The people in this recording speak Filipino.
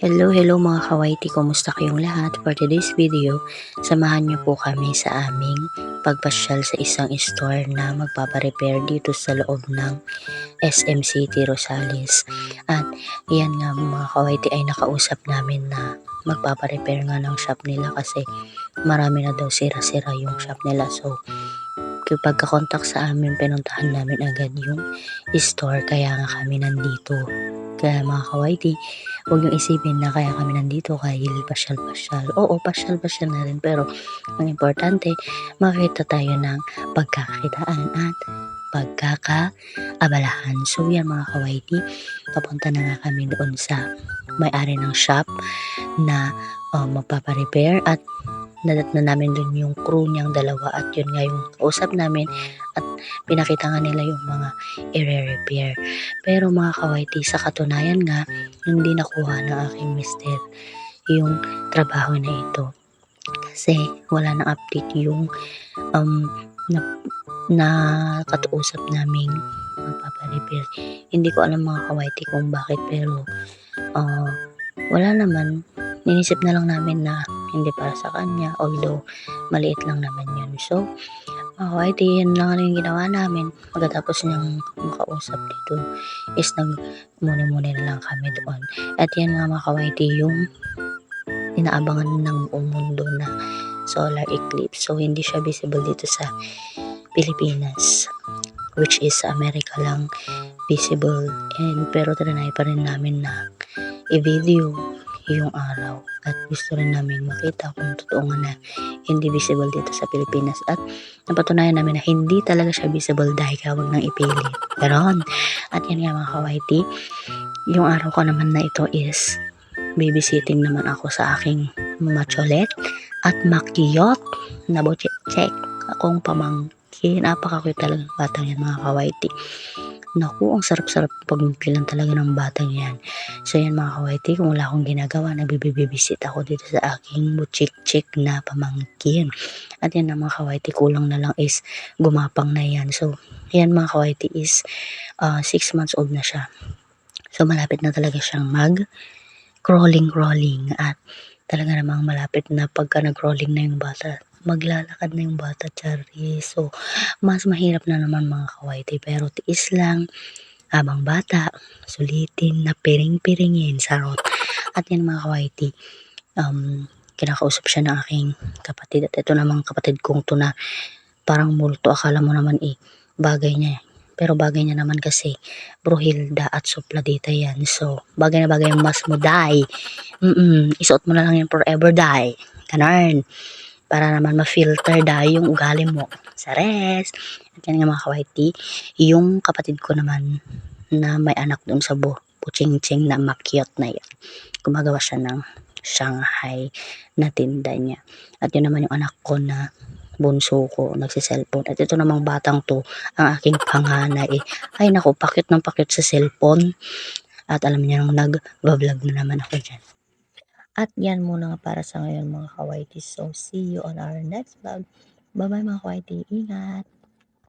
Hello mga kawaiti, kumusta kayong lahat? For today's video, samahan niyo po kami sa aming pagpasyal sa isang store na magpaparepair dito sa loob ng SM City Rosales. At yan nga mga kawaiti ay nakausap namin na magpaparepair nga ng shop nila kasi marami na daw sira-sira yung shop nila. So pagka-contact sa amin, pinuntahan namin agad yung store, kaya nga kami nandito. Kaya mga kawaiti, huwag niyong isipin na kaya kami nandito kahil pasyal-pasyal. Oo, pasyal-pasyal na rin, pero ang importante, makita tayo ng pagkakakitaan at pagkakaabalahan. So yan mga kawaiti, papunta na nga kami doon sa may-ari ng shop na magpaparepair, at nadat na namin dun yung crew niyang dalawa, at yun nga yung kausap namin at pinakita nga nila yung mga i-repair. Pero mga kawaiti, sa katunayan nga, hindi nakuha ng aking mister yung trabaho na ito kasi wala nang update yung um, na, na katuusap naming magpaparepair. Hindi ko alam mga kawaiti kung bakit, pero wala naman. Ninisip na lang namin na hindi para sa kanya, although maliit lang naman yun. So kawaiti, yan lang yung ginawa namin. Pagkatapos niyang makausap dito is nagmuni-muni na lang kami doon. At yan nga mga kawaiti, yung inaabangan ng buong mundo na solar eclipse. So hindi siya visible dito sa Pilipinas, which is sa America lang visible. Pero trinay pa rin namin na i-video yung araw, at gusto rin namin makita kung totoo nga na hindi visible dito sa Pilipinas, at napatunayan namin na hindi talaga siya visible dahil wag nang ipilit. Ganon. At yan nga mga kawaiti, yung araw ko naman na ito is babysitting naman ako sa aking macholet at makiyot na check akong pamangkin. Napaka-cute talaga ng batang yan mga kawaiti. Naku, ang sarap-sarap pagmimpilan talaga ng batang yan. So yan mga kawaiti, kung wala akong ginagawa, nagbibibisit ako dito sa aking butchik-chik na pamangkin. At yan na mga kawaiti, kulang na lang is gumapang na yan. So yan mga kawaiti is 6 months old na siya. So malapit na talaga siyang crawling, at talaga namang malapit na pagka nag-crawling na yung bata, maglalakad na yung bata, Chari. So mas mahirap na naman mga kawaiti, pero tiis lang habang bata, sulitin na piring-piringin, sarot. At yan mga kawaiti, kinakausap siya ng aking kapatid, at ito namang kapatid kong to na parang multo, akala mo naman bagay niya, pero bagay niya naman kasi Bruhilda at Supladita yan. So bagay na bagay yung mas mo, die. Isuot mo na lang yung forever, die. Ganun, para naman ma-filter dahil yung ugali mo sa rest. At yan nga mga kawaiti, yung kapatid ko naman na may anak doon sa Puching-ching na makyot na yan, gumagawa siya ng Shanghai na tinda niya. At yun naman yung anak ko na bunso ko, nagsiselfone. At ito namang batang to, ang aking panganay. Ay naku, pakit ng pakit sa cellphone. At alam niya, nung nag-vlog na naman ako dyan. At yan muna nga para sa ngayon mga kawaiti. So see you on our next vlog. Bye bye mga kawaiti. Ingat!